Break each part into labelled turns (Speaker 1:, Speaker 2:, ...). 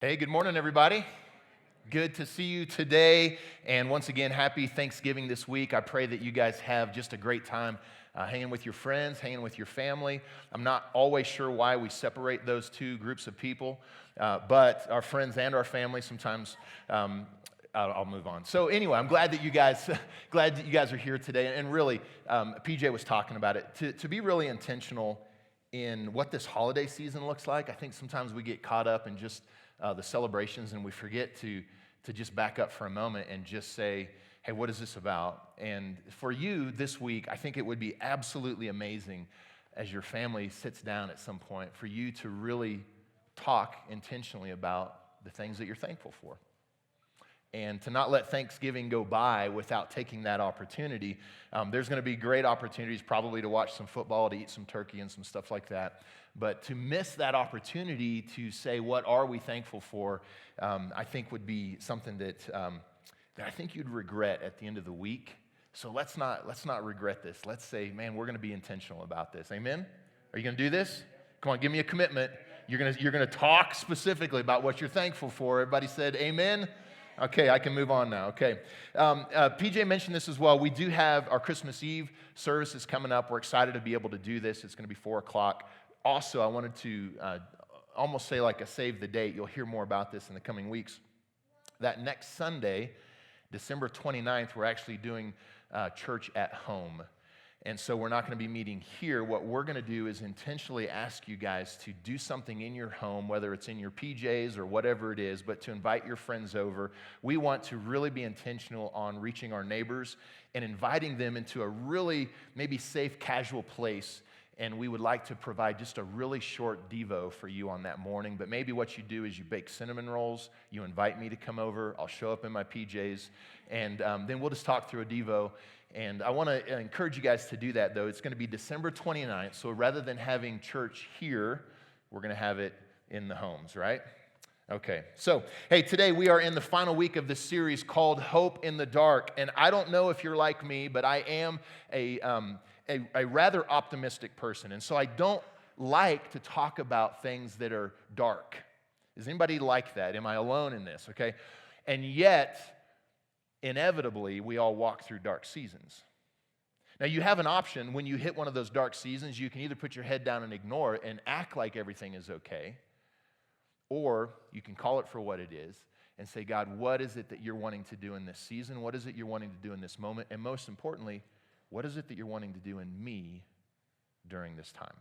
Speaker 1: Hey, good morning, everybody. Good to see you today. And once again, happy Thanksgiving this week. I pray that you guys have just a great time hanging with your friends, hanging with your family. I'm not always sure why we separate those two groups of people, but our friends and our family sometimes. I'll move on. So anyway, I'm glad that you guys, glad that you guys are here today. And really, PJ was talking about it to be really intentional in what this holiday season looks like. I think sometimes we get caught up in just the celebrations, and we forget to just back up for a moment and just say, hey, what is this about? And for you this week, I think it would be absolutely amazing as your family sits down at some point for you to really talk intentionally about the things that you're thankful for. And to not let Thanksgiving go by without taking that opportunity. There's going to be great opportunities probably to watch some football, to eat some turkey and some stuff like that. But to miss that opportunity to say, what are we thankful for, I think would be something that I think you'd regret at the end of the week. So let's not regret this. Let's say, man, we're going to be intentional about this. Amen? Are you going to do this? Come on, give me a commitment. You're going to talk specifically about what you're thankful for. Everybody said amen? Okay, I can move on now. Okay. PJ mentioned this as well. We do have our Christmas Eve services coming up. We're excited to be able to do this. It's going to be 4 o'clock. Also, I wanted to almost say like a save the date. You'll hear more about this in the coming weeks. That next Sunday, December 29th, we're actually doing church at home. And so we're not going to be meeting here. What we're going to do is intentionally ask you guys to do something in your home, whether it's in your PJs or whatever it is, but to invite your friends over. We want to really be intentional on reaching our neighbors and inviting them into a really maybe safe, casual place. And we would like to provide just a really short devo for you on that morning. But maybe what you do is you bake cinnamon rolls, you invite me to come over, I'll show up in my PJs, and then we'll just talk through a devo. And I want to encourage you guys to do that, though. It's going to be December 29th, so rather than having church here, we're going to have it in the homes, right? Okay, so, hey, today we are in the final week of this series called Hope in the Dark. And I don't know if you're like me, but I am a rather optimistic person. And so I don't like to talk about things that are dark. Is anybody like that? Am I alone in this? Okay, and yet, inevitably, we all walk through dark seasons. Now, you have an option when you hit one of those dark seasons. You can either put your head down and ignore it and act like everything is okay, or you can call it for what it is and say, God, what is it that you're wanting to do in this season? What is it you're wanting to do in this moment? And most importantly, what is it that you're wanting to do in me during this time?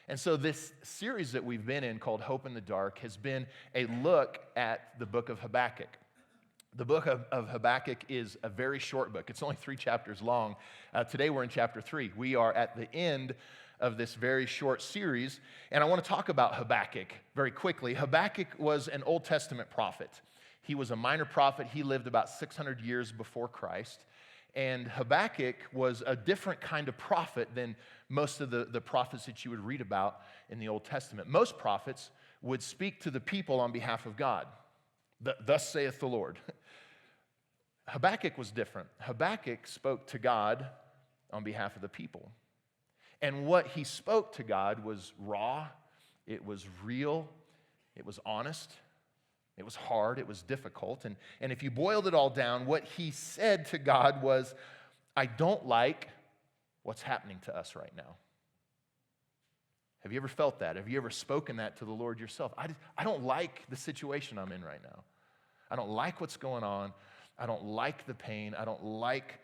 Speaker 1: And so this series that we've been in called Hope in the Dark has been a look at the book of Habakkuk. The book of Habakkuk is a very short book. It's only 3 chapters long. Today we're in chapter 3. We are at the end of this very short series, and I want to talk about Habakkuk very quickly. Habakkuk was an Old Testament prophet. He was a minor prophet. He lived about 600 years before Christ, and Habakkuk was a different kind of prophet than most of the prophets that you would read about in the Old Testament. Most prophets would speak to the people on behalf of God. Thus saith the Lord. Habakkuk was different. Habakkuk spoke to God on behalf of the people. And what he spoke to God was raw, it was real, it was honest, it was hard, it was difficult. And if you boiled it all down, what he said to God was, I don't like what's happening to us right now. Have you ever felt that? Have you ever spoken that to the Lord yourself? I don't like the situation I'm in right now. I don't like what's going on. I don't like the pain. I don't like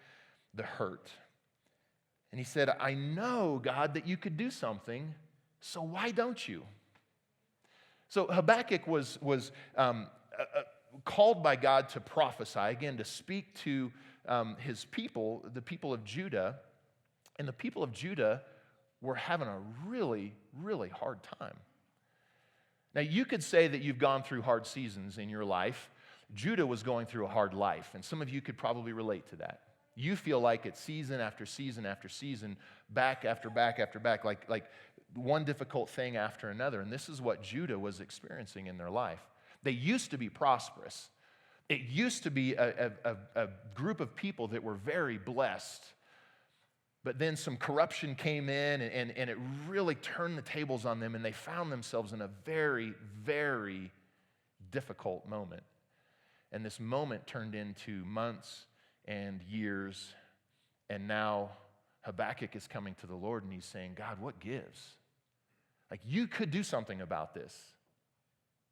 Speaker 1: the hurt. And he said, I know, God, that you could do something, so why don't you? So Habakkuk was called by God to prophesy, again, to speak to his people, the people of Judah. And the people of Judah were having a really, really hard time. Now, you could say that you've gone through hard seasons in your life. Judah was going through a hard life, and some of you could probably relate to that. You feel like it's season after season after season, back after back after back, like one difficult thing after another. And this is what Judah was experiencing in their life. They used to be prosperous. It used to be a group of people that were very blessed. But then some corruption came in, and it really turned the tables on them, and they found themselves in a very, very difficult moment. And this moment turned into months and years, and now Habakkuk is coming to the Lord and he's saying, God, what gives? Like, you could do something about this.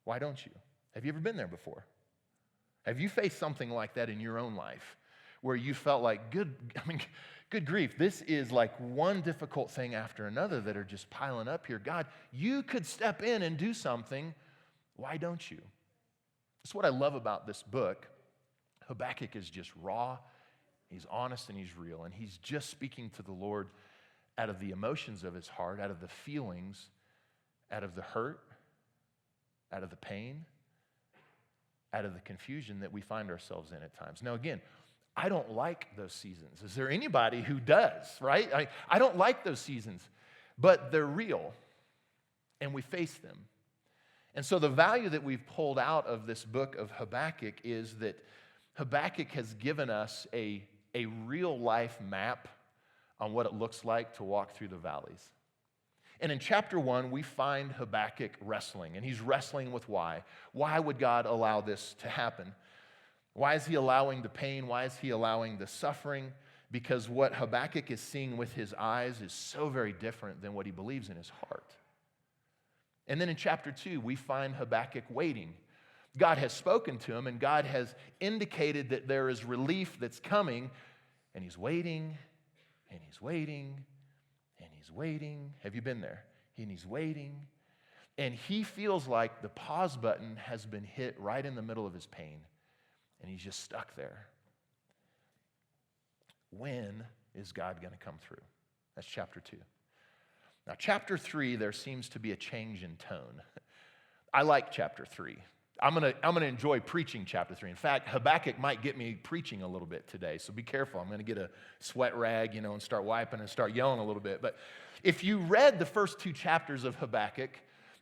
Speaker 1: Why don't you? Have you ever been there before? Have you faced something like that in your own life where you felt like, good grief, this is like one difficult thing after another that are just piling up here. God, you could step in and do something. Why don't you? That's what I love about this book. Habakkuk is just raw, he's honest, and he's real. And he's just speaking to the Lord out of the emotions of his heart, out of the feelings, out of the hurt, out of the pain, out of the confusion that we find ourselves in at times. Now, again, I don't like those seasons. Is there anybody who does, right? I don't like those seasons, but they're real, and we face them. And so the value that we've pulled out of this book of Habakkuk is that Habakkuk has given us a real-life map on what it looks like to walk through the valleys. And in chapter 1, we find Habakkuk wrestling, and he's wrestling with why. Why would God allow this to happen? Why is he allowing the pain? Why is he allowing the suffering? Because what Habakkuk is seeing with his eyes is so very different than what he believes in his heart. And then in chapter 2, we find Habakkuk waiting. God has spoken to him, and God has indicated that there is relief that's coming, and he's waiting, and he's waiting, and he's waiting. Have you been there? And he's waiting, and he feels like the pause button has been hit right in the middle of his pain, and he's just stuck there. When is God going to come through? That's chapter 2. Now, chapter 3, there seems to be a change in tone. I like chapter 3. I'm gonna enjoy preaching chapter 3. In fact, Habakkuk might get me preaching a little bit today, so be careful. I'm gonna get a sweat rag, and start wiping and start yelling a little bit. But if you read the first 2 chapters of Habakkuk,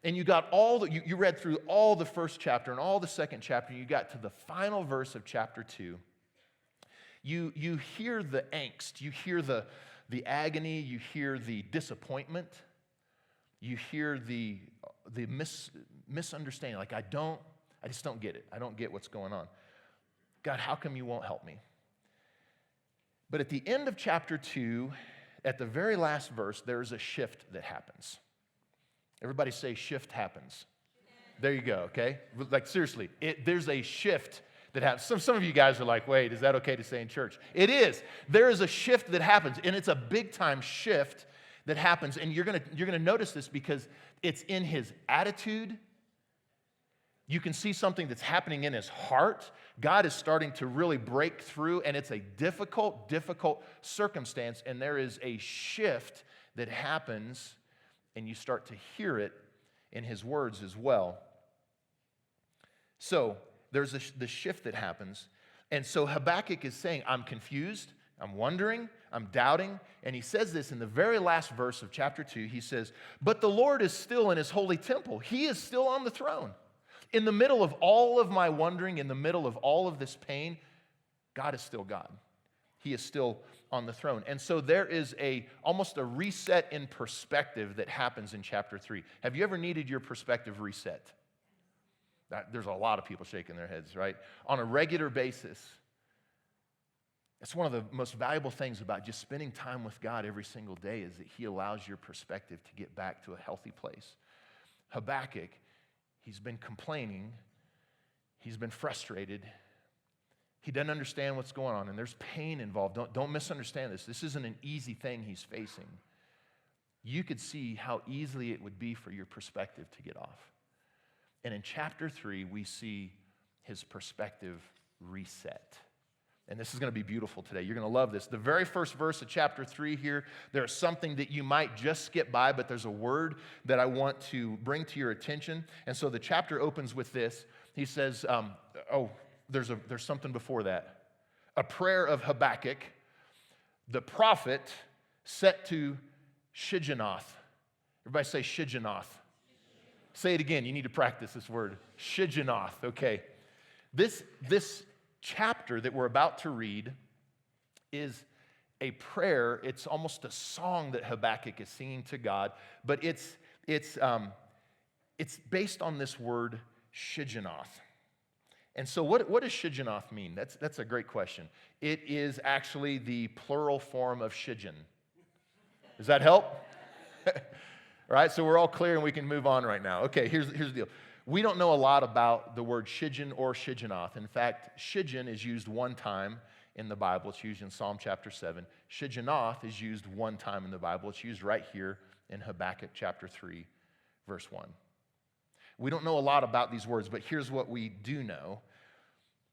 Speaker 1: and you got you read through all the first chapter and all the second chapter, and you got to the final verse of chapter 2, you hear the angst, you hear the agony, you hear the disappointment, you hear the misunderstanding. Like, I just don't get it. I don't get what's going on. God, how come you won't help me? But at the end of chapter 2, at the very last verse, there's a shift that happens. Everybody say, shift happens. There you go, okay? Like, seriously, there's a shift that happens. Some of you guys are like, wait, is that okay to say in church? It is. There is a shift that happens, and it's a big-time shift that happens, and you're gonna notice this because it's in his attitude. You can see something that's happening in his heart. God is starting to really break through, and it's a difficult circumstance, and there is a shift that happens, and you start to hear it in his words as well. So there's the shift that happens, and so Habakkuk is saying, I'm confused, I'm wondering, I'm doubting, and he says this in the very last verse of chapter 2. He says, but the Lord is still in his holy temple. He is still on the throne. In the middle of all of my wondering, in the middle of all of this pain, God is still God. He is still on the throne. And so there is almost a reset in perspective that happens in chapter 3. Have you ever needed your perspective reset? There's a lot of people shaking their heads, right? On a regular basis. It's one of the most valuable things about just spending time with God every single day is that he allows your perspective to get back to a healthy place. Habakkuk, he's been complaining. He's been frustrated. He doesn't understand what's going on, and there's pain involved. Don't misunderstand this. This isn't an easy thing he's facing. You could see how easily it would be for your perspective to get off. And in chapter 3, we see his perspective reset. And this is going to be beautiful today. You're going to love this. The very first verse of chapter 3 here, there's something that you might just skip by, but there's a word that I want to bring to your attention. And so the chapter opens with this. He says, there's something before that. A prayer of Habakkuk, the prophet set to Shigionoth. Everybody say Shigionoth. Say it again. You need to practice this word. Shigionoth. Okay. This chapter that we're about to read is a prayer. It's almost a song that Habakkuk is singing to God, but it's based on this word Shigionoth. And so what does Shigionoth mean? That's a great question. It is actually the plural form of Shigeon. Does that help? All right, so we're all clear and we can move on right now. Okay, here's the deal. We don't know a lot about the word Shigeon or Shigionoth. In fact, Shigeon is used one time in the Bible. It's used in Psalm chapter 7. Shigionoth is used one time in the Bible. It's used right here in Habakkuk chapter 3, verse 1. We don't know a lot about these words, but here's what we do know.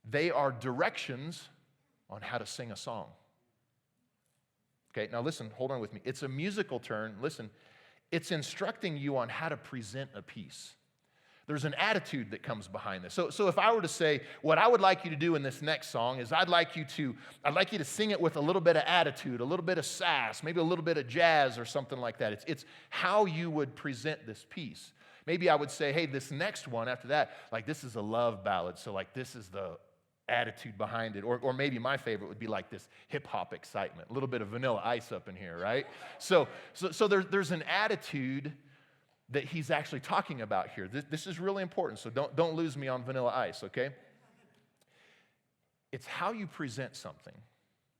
Speaker 1: They are directions on how to sing a song. Okay, now listen, hold on with me. It's a musical term. Listen, it's instructing you on how to present a piece. There's an attitude that comes behind this. So if I were to say, what I would like you to do in this next song is I'd like you to sing it with a little bit of attitude, a little bit of sass, maybe a little bit of jazz or something like that. It's how you would present this piece. Maybe I would say, hey, this next one after that, like this is a love ballad, so like this is the attitude behind it. Or maybe my favorite would be like this hip-hop excitement, a little bit of Vanilla Ice up in here, right? So there's an attitude that he's actually talking about here. This is really important, so don't lose me on Vanilla Ice, okay? It's how you present something.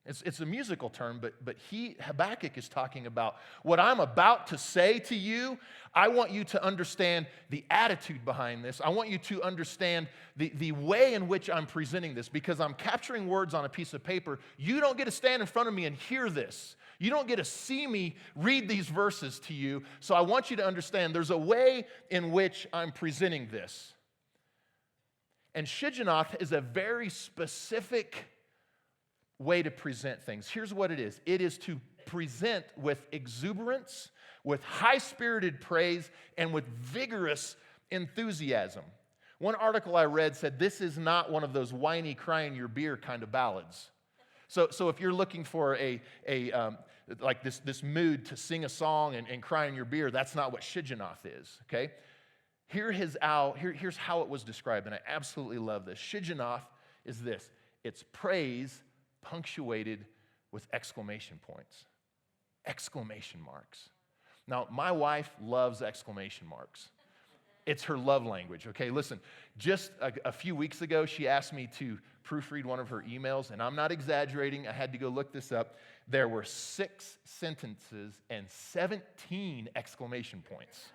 Speaker 1: It's a musical term, but Habakkuk is talking about what I'm about to say to you. I want you to understand the attitude behind this. I want you to understand the way in which I'm presenting this, because I'm capturing words on a piece of paper. You don't get to stand in front of me and hear this. You don't get to see me read these verses to you. So I want you to understand there's a way in which I'm presenting this. And Shigionoth is a very specific way to present things. Here's what it is. It is to present with exuberance, with high-spirited praise, and with vigorous enthusiasm. One article I read said this is not one of those whiny, crying your beer kind of ballads. So if you're looking for like this mood to sing a song and cry in your beer, that's not what Shigionoth is, okay? Here's how it was described, and I absolutely love this. Shigionoth is this. It's praise punctuated with exclamation points. Exclamation marks. Now, my wife loves exclamation marks. It's her love language, okay? Listen, just a few weeks ago, she asked me to proofread one of her emails, and I'm not exaggerating. I had to go look this up. There were 6 sentences and 17 exclamation points.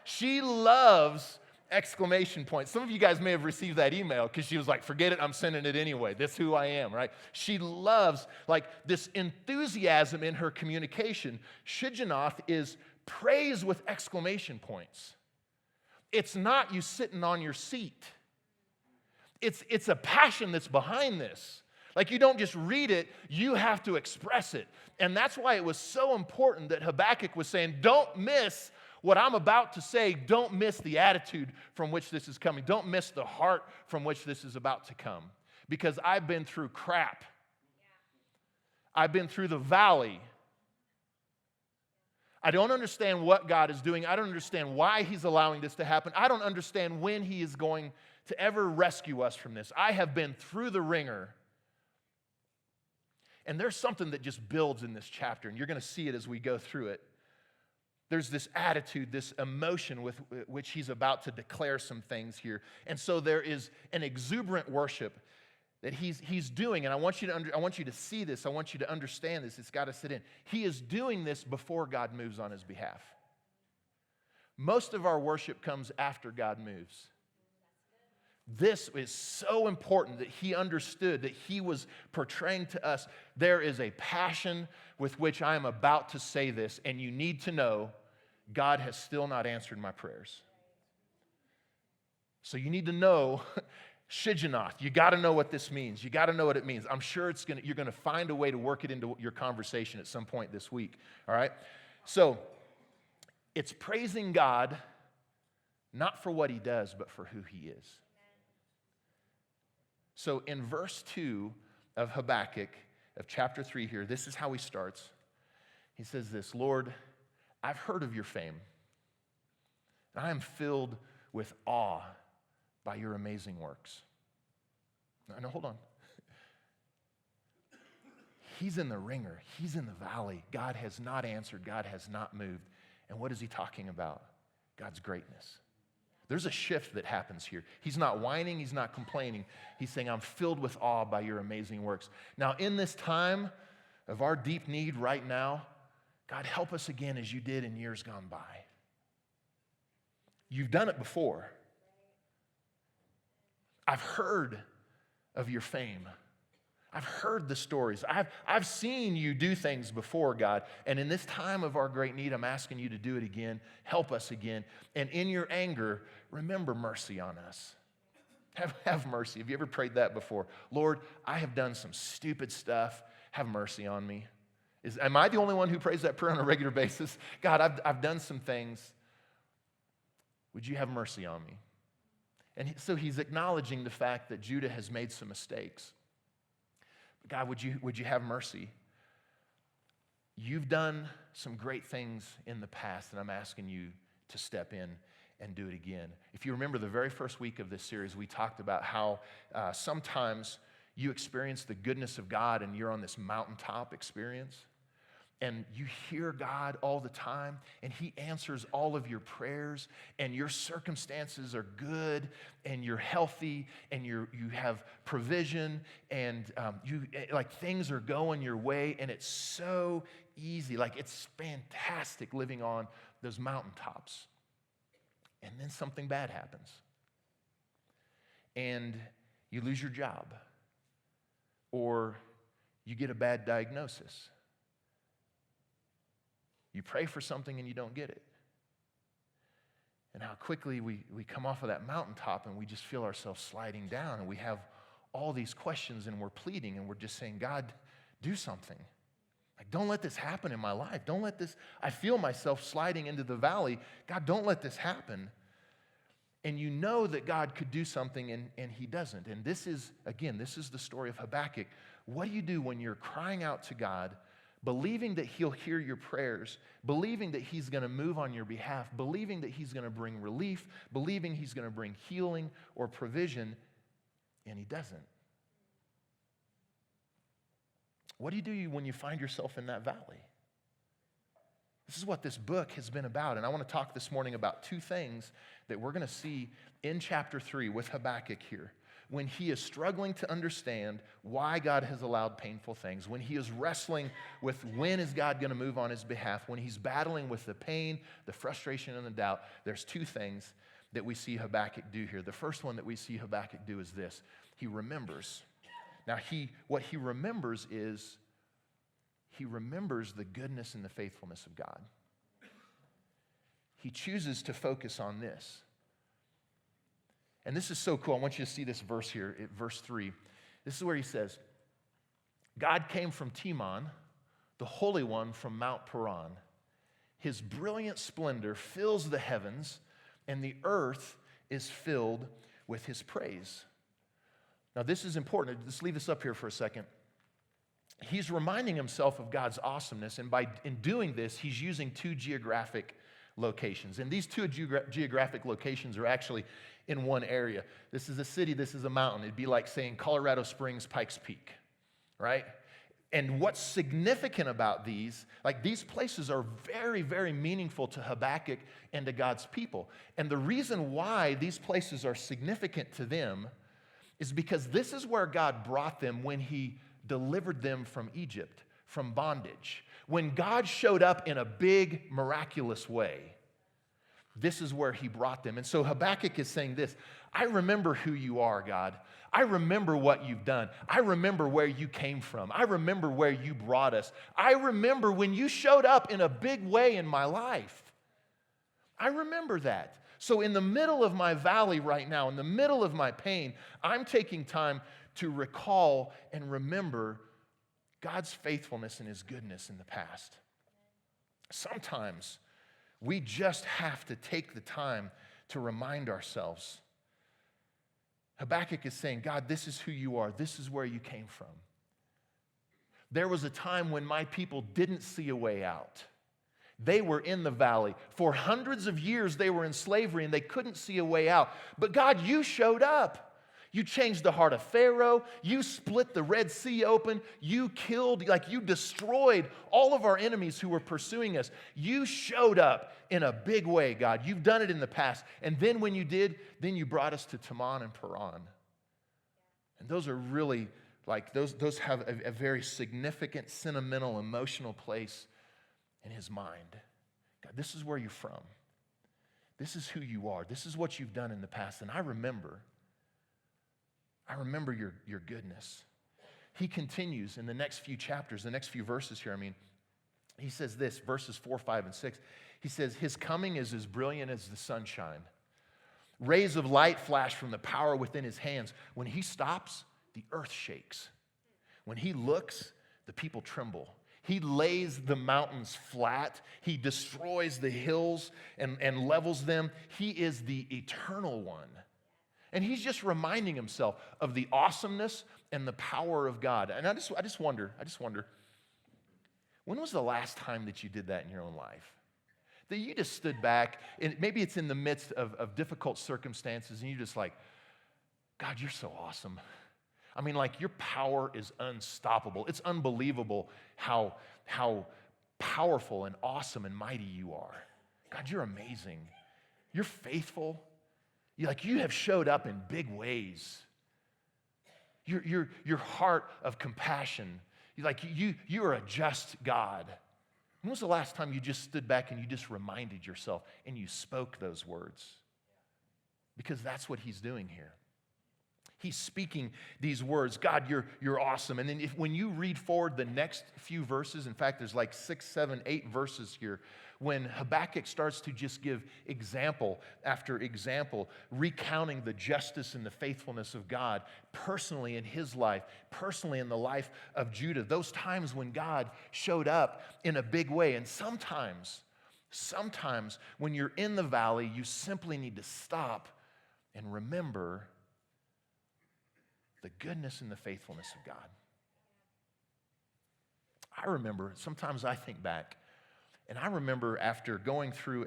Speaker 1: She loves exclamation points. Some of you guys may have received that email because she was like, forget it, I'm sending it anyway. That's who I am, right? She loves like this enthusiasm in her communication. Shigionoth is praise with exclamation points. It's not you sitting on your seat. It's a passion that's behind this. Like you don't just read it, you have to express it. And that's why it was so important that Habakkuk was saying, don't miss what I'm about to say. Don't miss the attitude from which this is coming. Don't miss the heart from which this is about to come. Because I've been through crap. I've been through the valley. I don't understand what God is doing. I don't understand why He's allowing this to happen. I don't understand when He is going to ever rescue us from this. I have been through the ringer. And there's something that just builds in this chapter, and you're going to see it as we go through it. There's this attitude, this emotion with which he's about to declare some things here. And so there is an exuberant worship that he's doing, and I want you to see this. I want you to understand this. It's got to sit in. He is doing this before God moves on his behalf. Most of our worship comes after God moves. This is so important that he understood, that he was portraying to us, there is a passion with which I am about to say this, and you need to know God has still not answered my prayers. So you need to know Shigionoth. You got to know what this means. You got to know what it means. I'm sure you're going to find a way to work it into your conversation at some point this week. All right? So it's praising God not for what he does, but for who he is. So in verse 2 of Habakkuk, of chapter 3 here, this is how he starts. He says this, Lord, I've heard of your fame, and I am filled with awe by your amazing works. No, hold on. He's in the ringer. He's in the valley. God has not answered. God has not moved. And what is he talking about? God's greatness. There's a shift that happens here. He's not whining, he's not complaining. He's saying, I'm filled with awe by your amazing works. Now, in this time of our deep need right now, God, help us again as you did in years gone by. You've done it before. I've heard of your fame. I've heard the stories. I've seen you do things before, God. And in this time of our great need, I'm asking you to do it again. Help us again. And in your anger, remember mercy on us. Have mercy. Have you ever prayed that before? Lord, I have done some stupid stuff. Have mercy on me. Am I the only one who prays that prayer on a regular basis? God, I've done some things. Would you have mercy on me? And so he's acknowledging the fact that Judah has made some mistakes. God, would you have mercy? You've done some great things in the past, and I'm asking you to step in and do it again. If you remember the very first week of this series, we talked about how sometimes you experience the goodness of God and you're on this mountaintop experience, and you hear God all the time, and he answers all of your prayers, and your circumstances are good, and you're healthy, and you have provision, and things are going your way, and it's so easy. Like, it's fantastic living on those mountaintops. And then something bad happens, and you lose your job, or you get a bad diagnosis. You pray for something and you don't get it. And how quickly we come off of that mountaintop and we just feel ourselves sliding down, and we have all these questions and we're pleading and we're just saying, God, do something. Like, don't let this happen in my life. Don't let this, I feel myself sliding into the valley. God, don't let this happen. And you know that God could do something and he doesn't. And this is the story of Habakkuk. What do you do when you're crying out to God, believing that he'll hear your prayers, believing that he's going to move on your behalf, believing that he's going to bring relief, believing he's going to bring healing or provision, and he doesn't? What do you do when you find yourself in that valley? This is what this book has been about, and I want to talk this morning about two things that we're going to see in chapter 3 with Habakkuk here. When he is struggling to understand why God has allowed painful things, when he is wrestling with when is God going to move on his behalf, when he's battling with the pain, the frustration, and the doubt, there's two things that we see Habakkuk do here. The first one that we see Habakkuk do is this. He remembers. Now, what he remembers is he remembers the goodness and the faithfulness of God. He chooses to focus on this. And this is so cool. I want you to see this verse here, at verse 3. This is where he says, God came from Teman, the Holy One from Mount Paran. His brilliant splendor fills the heavens, and the earth is filled with his praise. Now, this is important. Let's leave this up here for a second. He's reminding himself of God's awesomeness, and in doing this, he's using two geographic locations. And these two geographic locations are actually in one area. This is a city, this is a mountain. It'd be like saying Colorado Springs, Pikes Peak, right? And what's significant about these places are very, very meaningful to Habakkuk and to God's people. And the reason why these places are significant to them is because this is where God brought them when he delivered them from Egypt, from bondage. When God showed up in a big, miraculous way, this is where he brought them. And so Habakkuk is saying this, I remember who you are, God. I remember what you've done. I remember where you came from. I remember where you brought us. I remember when you showed up in a big way in my life. I remember that. So in the middle of my valley right now, in the middle of my pain, I'm taking time to recall and remember God's faithfulness and his goodness in the past. Sometimes we just have to take the time to remind ourselves. Habakkuk is saying, God, this is who you are. This is where you came from. There was a time when my people didn't see a way out. They were in the valley. For hundreds of years, they were in slavery and they couldn't see a way out. But God, you showed up. You changed the heart of Pharaoh. You split the Red Sea open. You killed, you destroyed all of our enemies who were pursuing us. You showed up in a big way, God. You've done it in the past. And then when you did, then you brought us to Taman and Paran. And those are really, those have a very significant, sentimental, emotional place in his mind. God, this is where you're from. This is who you are. This is what you've done in the past. And I remember your goodness. He continues in the next few chapters, the next few verses here. He says this, verses 4, 5, and 6. He says, his coming is as brilliant as the sunshine. Rays of light flash from the power within his hands. When he stops, the earth shakes. When he looks, the people tremble. He lays the mountains flat. He destroys the hills and levels them. He is the eternal one. And he's just reminding himself of the awesomeness and the power of God. And I just wonder, when was the last time that you did that in your own life? That you just stood back, and maybe it's in the midst of difficult circumstances, and you're just like, God, you're so awesome. Your power is unstoppable. It's unbelievable how powerful and awesome and mighty you are. God, you're amazing. You're faithful. You have showed up in big ways. Your heart of compassion. You are a just God. When was the last time you just stood back and you just reminded yourself and you spoke those words? Because that's what he's doing here. He's speaking these words. God, you're awesome. And then when you read forward the next few verses, in fact, there's 6, 7, 8 verses here, when Habakkuk starts to just give example after example, recounting the justice and the faithfulness of God personally in his life, personally in the life of Judah, those times when God showed up in a big way. And sometimes when you're in the valley, you simply need to stop and remember the goodness and the faithfulness of God. I remember, sometimes I think back, and I remember after going through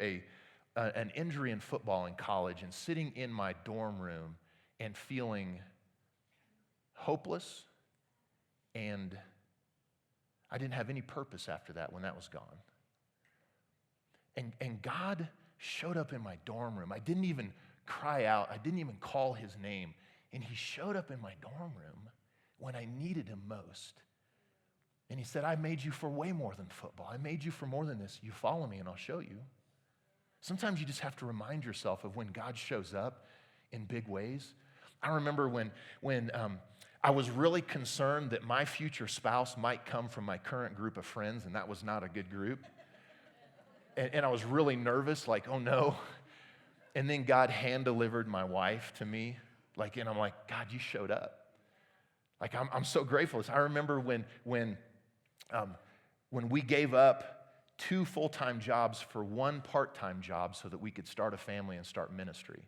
Speaker 1: an injury in football in college and sitting in my dorm room and feeling hopeless, and I didn't have any purpose after that when that was gone. And God showed up in my dorm room. I didn't even cry out. I didn't even call his name. And he showed up in my dorm room when I needed him most. And he said, I made you for way more than football. I made you for more than this. You follow me and I'll show you. Sometimes you just have to remind yourself of when God shows up in big ways. I remember when I was really concerned that my future spouse might come from my current group of friends, and that was not a good group. And I was really nervous, oh no. And then God hand-delivered my wife to me, and I'm like, God, you showed up. I'm so grateful. I remember when we gave up 2 full-time jobs for 1 part-time job so that we could start a family and start ministry.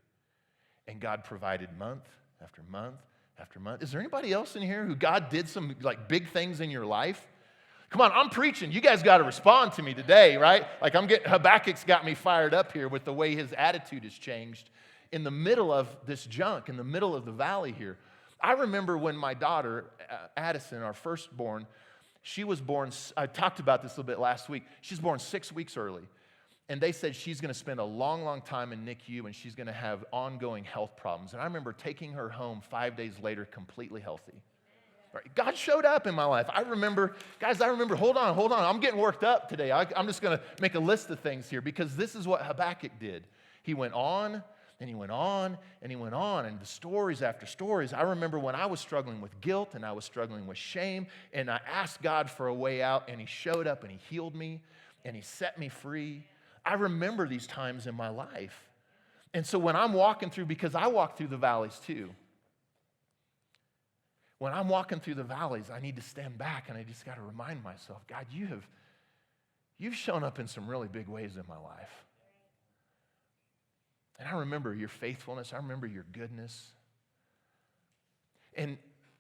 Speaker 1: And God provided month after month after month. Is there anybody else in here who God did some big things in your life? Come on, I'm preaching. You guys got to respond to me today, right? Habakkuk's got me fired up here with the way his attitude has changed in the middle of this junk, in the middle of the valley here. I remember when my daughter, Addison, our firstborn, she was born, I talked about this a little bit last week. She's born 6 weeks early. And they said she's going to spend a long, long time in NICU and she's going to have ongoing health problems. And I remember taking her home 5 days later completely healthy. Right? God showed up in my life. I remember, hold on. I'm getting worked up today. I'm just going to make a list of things here because this is what Habakkuk did. He went on, and he went on, and he went on, and the stories after stories. I remember when I was struggling with guilt, and I was struggling with shame, and I asked God for a way out, and he showed up, and he healed me, and he set me free. I remember these times in my life. And so when I'm walking through, because I walk through the valleys too, when I'm walking through the valleys, I need to stand back, and I just got to remind myself, God, you've shown up in some really big ways in my life. And I remember your faithfulness. I remember your goodness. And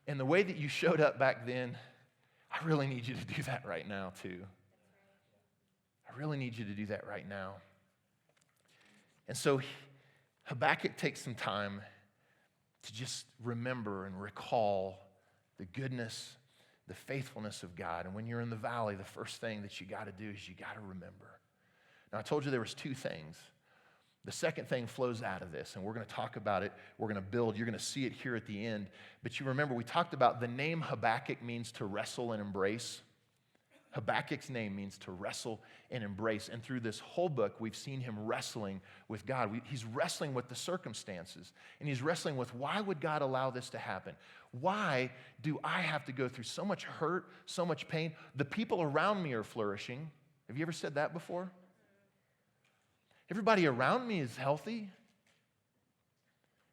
Speaker 1: the way that you showed up back then, I really need you to do that right now too. I really need you to do that right now. And so Habakkuk takes some time to just remember and recall the goodness, the faithfulness of God. And when you're in the valley, the first thing that you got to do is you got to remember. Now, I told you there was two things. The second thing flows out of this, and we're going to talk about it. We're going to build. You're going to see it here at the end. But you remember, we talked about the name Habakkuk means to wrestle and embrace. Habakkuk's name means to wrestle and embrace. And through this whole book, we've seen him wrestling with God. He's wrestling with the circumstances. And he's wrestling with, why would God allow this to happen? Why do I have to go through so much hurt, so much pain? The people around me are flourishing. Have you ever said that before? Everybody around me is healthy.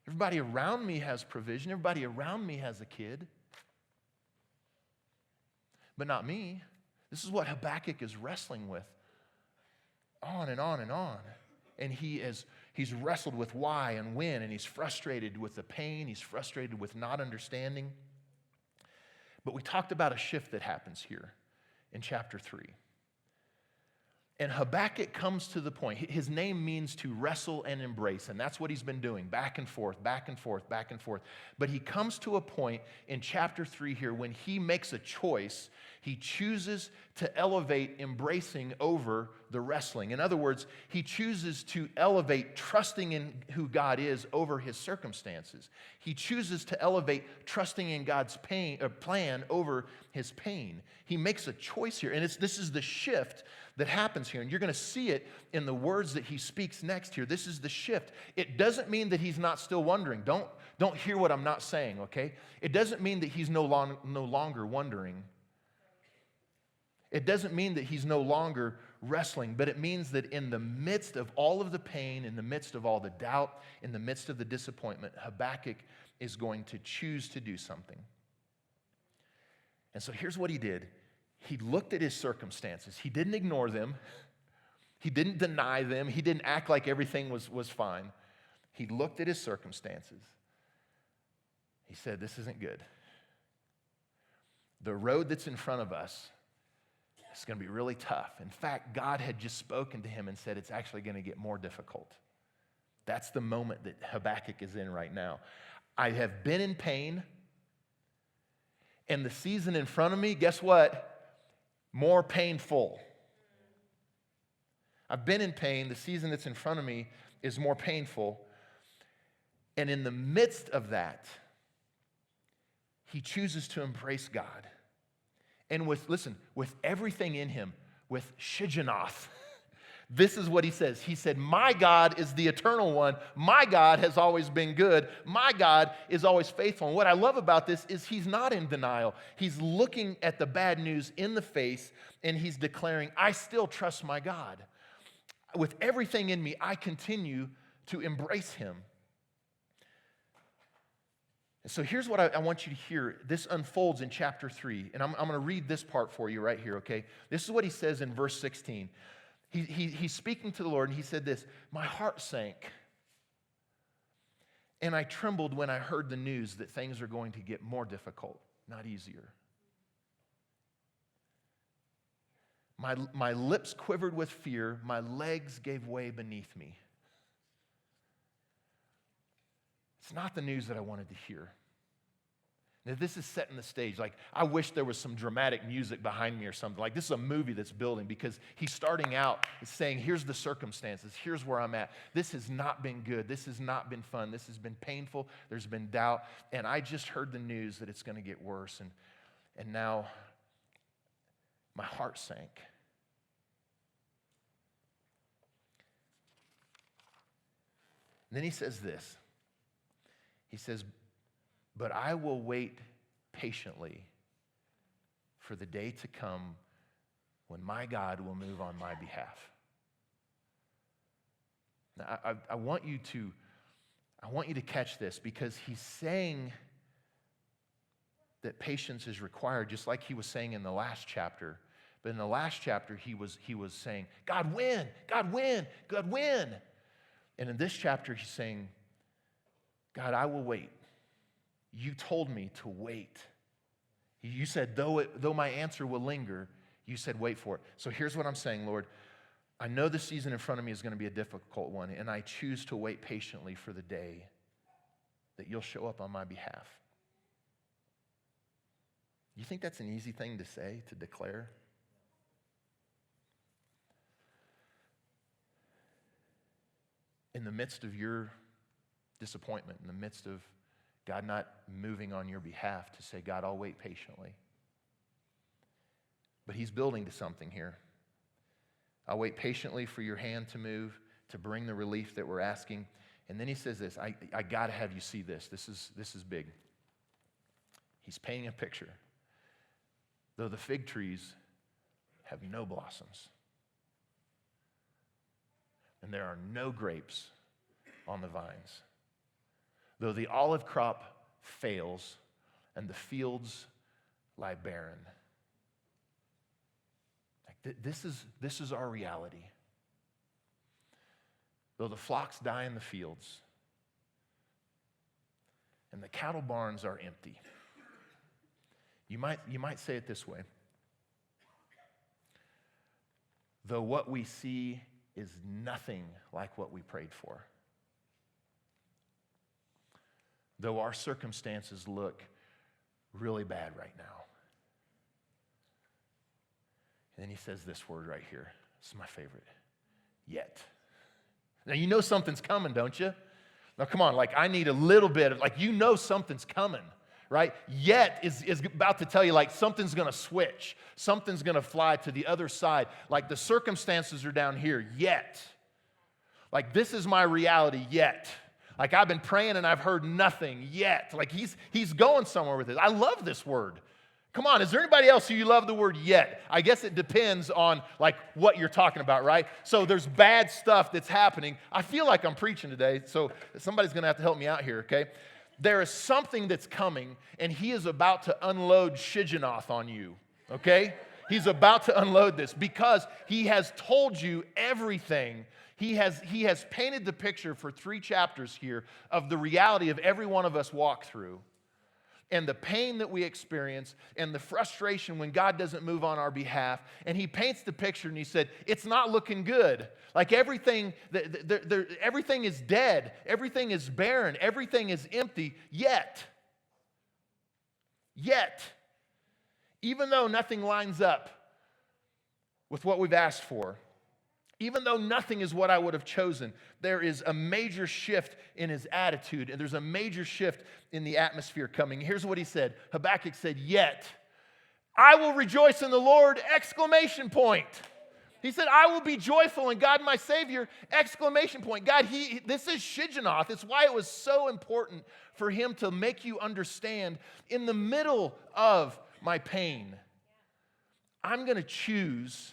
Speaker 1: Everybody around me has provision. Everybody around me has a kid. But not me. This is what Habakkuk is wrestling with. On and on and on. And he's wrestled with why and when, and he's frustrated with the pain. He's frustrated with not understanding. But we talked about a shift that happens here in chapter 3. And Habakkuk comes to the point. His name means to wrestle and embrace, and that's what he's been doing, back and forth, back and forth, back and forth. But he comes to a point in chapter 3 here when he makes a choice. He chooses to elevate embracing over the wrestling. In other words, he chooses to elevate trusting in who God is over his circumstances. He chooses to elevate trusting in God's plan over his pain. He makes a choice here, and this is the shift that happens here, and you're going to see it in the words that he speaks next here. This is the shift. It doesn't mean that he's not still wondering. Don't hear what I'm not saying, okay? It doesn't mean that he's no longer wondering. It doesn't mean that he's no longer wrestling, but it means that in the midst of all of the pain, in the midst of all the doubt, in the midst of the disappointment, Habakkuk is going to choose to do something. And so here's what he did. He looked at his circumstances. He didn't ignore them. He didn't deny them. He didn't act like everything was fine. He looked at his circumstances. He said, this isn't good. The road that's in front of us is going to be really tough. In fact, God had just spoken to him and said it's actually going to get more difficult. That's the moment that Habakkuk is in right now. I have been in pain, and the season in front of me, guess what? More painful. I've been in pain. The season that's in front of me is more painful. And in the midst of that, he chooses to embrace God. And with everything in him, with Shigionoth, this is what he says. He said, my God is the eternal one. My God has always been good. My God is always faithful. And what I love about this is he's not in denial. He's looking at the bad news in the face, and he's declaring, I still trust my God. With everything in me, I continue to embrace him. And so here's what I want you to hear. This unfolds in chapter 3, and I'm going to read this part for you right here, okay? This is what he says in verse 16. He's speaking to the Lord, and he said this, my heart sank, and I trembled when I heard the news that things are going to get more difficult, not easier. My lips quivered with fear, my legs gave way beneath me. It's not the news that I wanted to hear. Now, this is setting the stage. Like, I wish there was some dramatic music behind me or something. Like, this is a movie that's building, because he's starting out saying, here's the circumstances. Here's where I'm at. This has not been good. This has not been fun. This has been painful. There's been doubt. And I just heard the news that it's going to get worse. And now my heart sank. And then he says this. He says, but I will wait patiently for the day to come when my God will move on my behalf. Now, I want you to catch this, because he's saying that patience is required, just like he was saying in the last chapter. But in the last chapter, he was saying, God, win, God, win, God, win. And in this chapter, he's saying, God, I will wait. You told me to wait. You said, though my answer will linger, you said, wait for it. So here's what I'm saying, Lord. I know the season in front of me is going to be a difficult one, and I choose to wait patiently for the day that you'll show up on my behalf. You think that's an easy thing to say, to declare? In the midst of your disappointment, in the midst of God not moving on your behalf, to say, God, I'll wait patiently. But he's building to something here. I'll wait patiently for your hand to move, to bring the relief that we're asking. And then he says this, I got to have you see this. This is big. He's painting a picture. Though the fig trees have no blossoms, and there are no grapes on the vines, though the olive crop fails and the fields lie barren. This is our reality. Though the flocks die in the fields and the cattle barns are empty. You might say it this way. Though what we see is nothing like what we prayed for. Though our circumstances look really bad right now. And then he says this word right here. This is my favorite. Yet. Now you know something's coming, don't you? Now come on, I need a little bit of, something's coming, right? Yet is about to tell you something's going to switch. Something's going to fly to the other side. The circumstances are down here, yet. This is my reality, yet. I've been praying and I've heard nothing, yet. He's going somewhere with it. I love this word. Come on, is there anybody else who you love the word yet? I guess it depends on what you're talking about, right? So there's bad stuff that's happening. I feel like I'm preaching today, so somebody's going to have to help me out here, okay? There is something that's coming, and he is about to unload Shigionoth on you, okay? He's about to unload this because he has told you everything. He has painted the picture for 3 chapters here of the reality of every one of us walk through. And the pain that we experience and the frustration when God doesn't move on our behalf. And he paints the picture and he said, it's not looking good. Everything is dead. Everything is barren. Everything is empty. Yet, even though nothing lines up with what we've asked for, even though nothing is what I would have chosen, there is a major shift in his attitude, and there's a major shift in the atmosphere coming. Here's what he said. Habakkuk said, yet I will rejoice in the Lord, exclamation point. He said, I will be joyful in God my Savior, exclamation point. God, this is Shigionoth. It's why it was so important for him to make you understand in the middle of my pain, I'm going to choose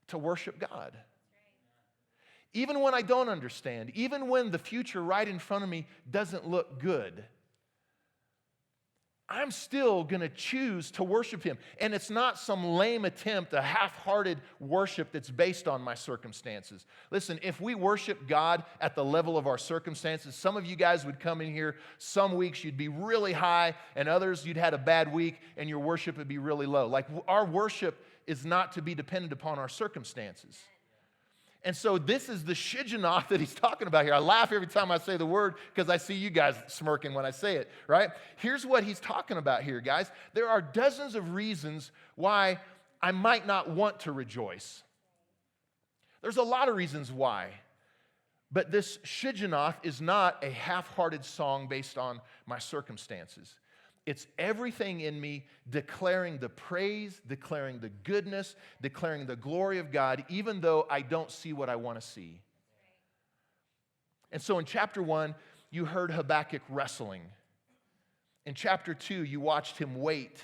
Speaker 1: to worship God. Even when I don't understand, even when the future right in front of me doesn't look good, I'm still going to choose to worship him. And it's not some lame attempt, a half-hearted worship that's based on my circumstances. Listen, if we worship God at the level of our circumstances, some of you guys would come in here, some weeks you'd be really high, and others you'd had a bad week, and your worship would be really low. Our worship is not to be dependent upon our circumstances. And so this is the Shigionoth that he's talking about here. I laugh every time I say the word because I see you guys smirking when I say it, right? Here's what he's talking about here, guys. There are dozens of reasons why I might not want to rejoice. There's a lot of reasons why. But this Shigionoth is not a half-hearted song based on my circumstances. It's everything in me declaring the praise, declaring the goodness, declaring the glory of God, even though I don't see what I want to see. And so in chapter 1, you heard Habakkuk wrestling. In chapter 2, you watched him wait.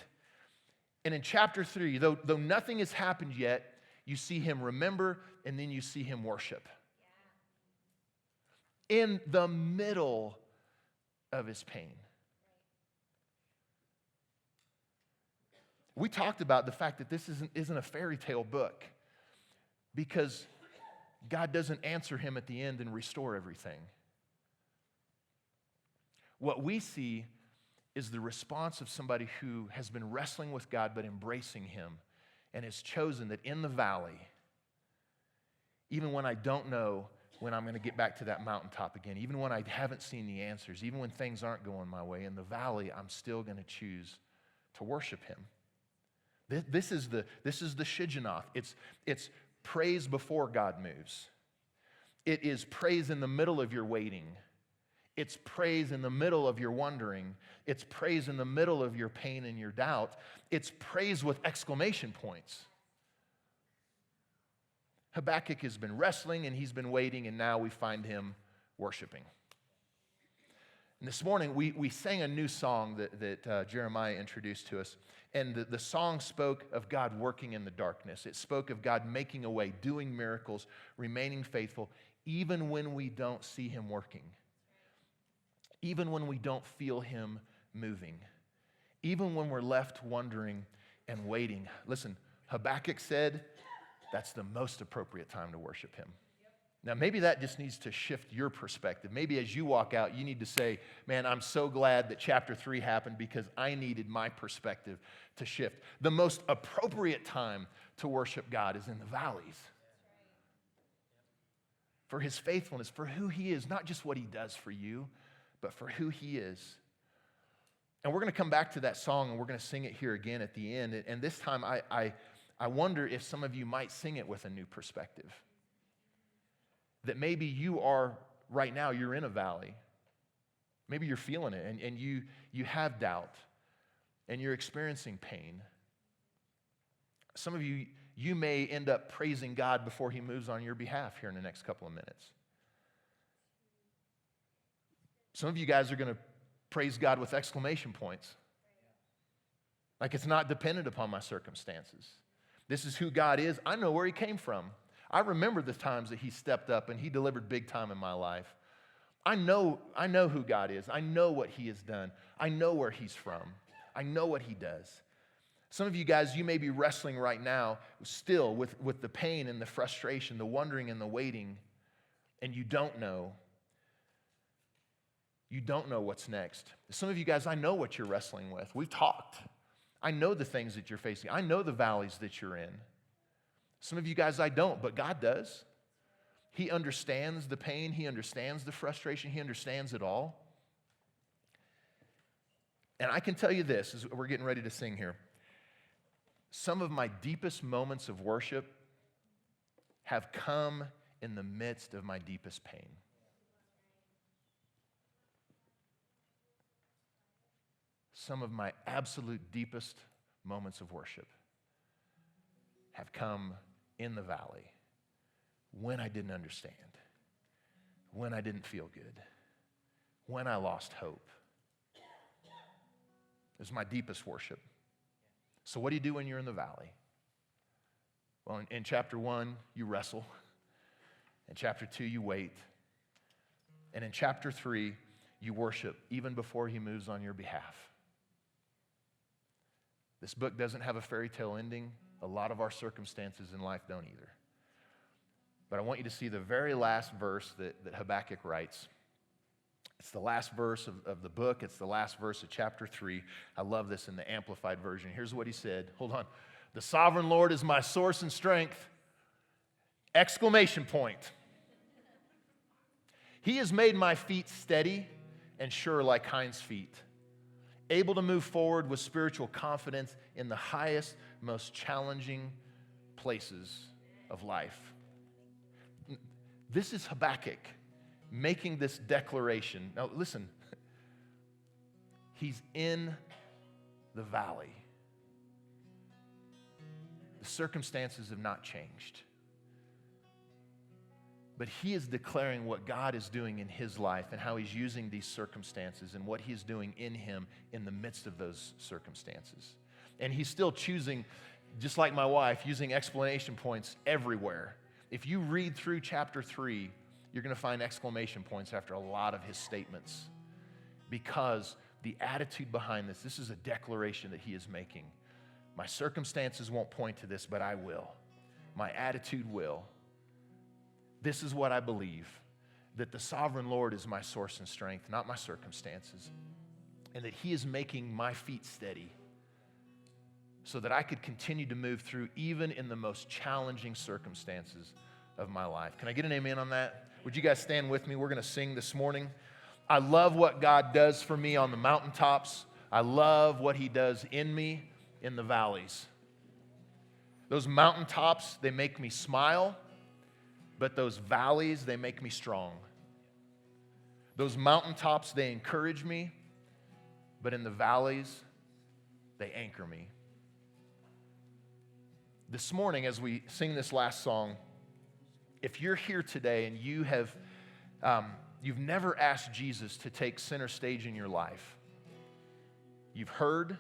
Speaker 1: And in chapter 3, though nothing has happened yet, you see him remember, and then you see him worship. In the middle of his pain. We talked about the fact that this isn't a fairy tale book because God doesn't answer him at the end and restore everything. What we see is the response of somebody who has been wrestling with God but embracing him and has chosen that in the valley, even when I don't know when I'm going to get back to that mountaintop again, even when I haven't seen the answers, even when things aren't going my way. In the valley, I'm still going to choose to worship him. This is the Shigionoth. It's praise before God moves. It is praise in the middle of your waiting. It's praise in the middle of your wondering. It's praise in the middle of your pain and your doubt. It's praise with exclamation points. Habakkuk has been wrestling and he's been waiting, and now we find him worshiping. And this morning we sang a new song that Jeremiah introduced to us. And the song spoke of God working in the darkness. It spoke of God making a way, doing miracles, remaining faithful, even when we don't see him working. Even when we don't feel him moving. Even when we're left wondering and waiting. Listen, Habakkuk said that's the most appropriate time to worship him. Now, maybe that just needs to shift your perspective. Maybe as you walk out, you need to say, man, I'm so glad that chapter 3 happened because I needed my perspective to shift. The most appropriate time to worship God is in the valleys. For his faithfulness, for who he is, not just what he does for you, but for who he is. And we're going to come back to that song and we're going to sing it here again at the end. And this time, I wonder if some of you might sing it with a new perspective. That maybe you are, right now, you're in a valley. Maybe you're feeling it and you have doubt and you're experiencing pain. Some of you may end up praising God before he moves on your behalf here in the next couple of minutes. Some of you guys are going to praise God with exclamation points. Like it's not dependent upon my circumstances. This is who God is. I know where he came from. I remember the times that he stepped up and he delivered big time in my life. I know who God is. I know what he has done. I know where he's from. I know what he does. Some of you guys, you may be wrestling right now still with the pain and the frustration, the wondering and the waiting, and you don't know. You don't know what's next. Some of you guys, I know what you're wrestling with. We've talked. I know the things that you're facing. I know the valleys that you're in. Some of you guys, I don't, but God does. He understands the pain. He understands the frustration. He understands it all. And I can tell you this, as we're getting ready to sing here, some of my deepest moments of worship have come in the midst of my deepest pain. Some of my absolute deepest moments of worship have come in the valley when I didn't understand, when I didn't feel good, when I lost hope. It was my deepest worship. So what do you do when you're in the valley? Well, in chapter 1, you wrestle. In chapter 2, you wait. And in chapter 3, you worship even before he moves on your behalf. This book doesn't have a fairy tale ending. A lot of our circumstances in life don't either. But I want you to see the very last verse that Habakkuk writes. It's the last verse of the book. It's the last verse of chapter 3. I love this in the Amplified Version. Here's what he said. Hold on. The sovereign Lord is my source and strength. Exclamation point. He has made my feet steady and sure like hinds' feet, able to move forward with spiritual confidence in the highest, most challenging places of life. This is Habakkuk making this declaration. Now listen, he's in the valley. The circumstances have not changed. But he is declaring what God is doing in his life and how he's using these circumstances and what he's doing in him in the midst of those circumstances. And he's still choosing, just like my wife, using explanation points everywhere. If you read through chapter 3, you're going to find exclamation points after a lot of his statements. Because the attitude behind this is a declaration that he is making. My circumstances won't point to this, but I will. My attitude will. This is what I believe, that the sovereign Lord is my source and strength, not my circumstances, and that he is making my feet steady so that I could continue to move through even in the most challenging circumstances of my life. Can I get an amen on that? Would you guys stand with me? We're going to sing this morning. I love what God does for me on the mountaintops. I love what he does in me in the valleys. Those mountaintops, they make me smile, but those valleys, they make me strong. Those mountaintops, they encourage me, but in the valleys, they anchor me. This morning, as we sing this last song, if you're here today and you've never asked Jesus to take center stage in your life, you've heard,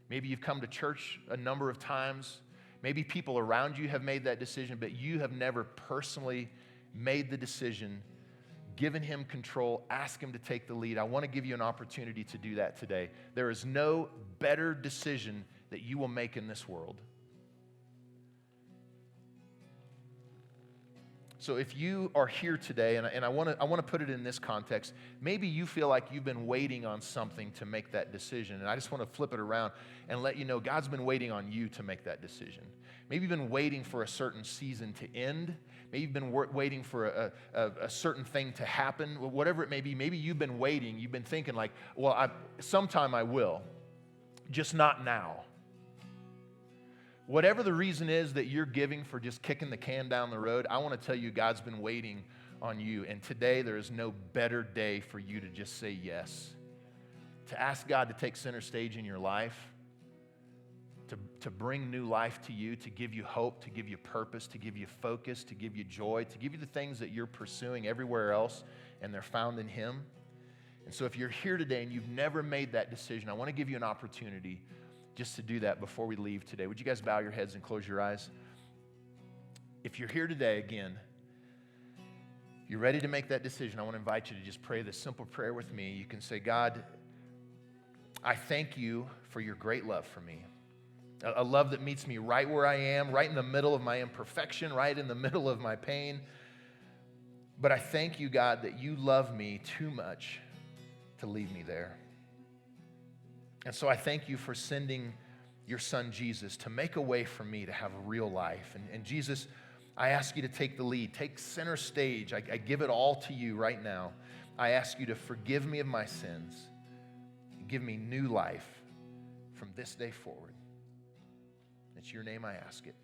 Speaker 1: maybe you've come to church a number of times, maybe people around you have made that decision, but you have never personally made the decision, given him control, ask him to take the lead. I want to give you an opportunity to do that today. There is no better decision that you will make in this world. So if you are here today, and I want to put it in this context, maybe you feel like you've been waiting on something to make that decision, and I just want to flip it around and let you know God's been waiting on you to make that decision. Maybe you've been waiting for a certain season to end. Maybe you've been waiting for a certain thing to happen. Whatever it may be, maybe you've been waiting. You've been thinking like, well, sometime I will, just not now. Whatever the reason is that you're giving for just kicking the can down the road, I want to tell you God's been waiting on you. And today there is no better day for you to just say yes. To ask God to take center stage in your life, to bring new life to you, to give you hope, to give you purpose, to give you focus, to give you joy, to give you the things that you're pursuing everywhere else, and they're found in him. And so if you're here today and you've never made that decision, I want to give you an opportunity just to do that before we leave today. Would you guys bow your heads and close your eyes? If you're here today, again, you're ready to make that decision, I want to invite you to just pray this simple prayer with me. You can say, God, I thank you for your great love for me. A love that meets me right where I am, right in the middle of my imperfection, right in the middle of my pain. But I thank you, God, that you love me too much to leave me there. And so I thank you for sending your son Jesus to make a way for me to have a real life. And Jesus, I ask you to take the lead, take center stage. I give it all to you right now. I ask you to forgive me of my sins. Give me new life from this day forward. It's your name I ask it.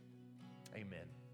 Speaker 1: Amen.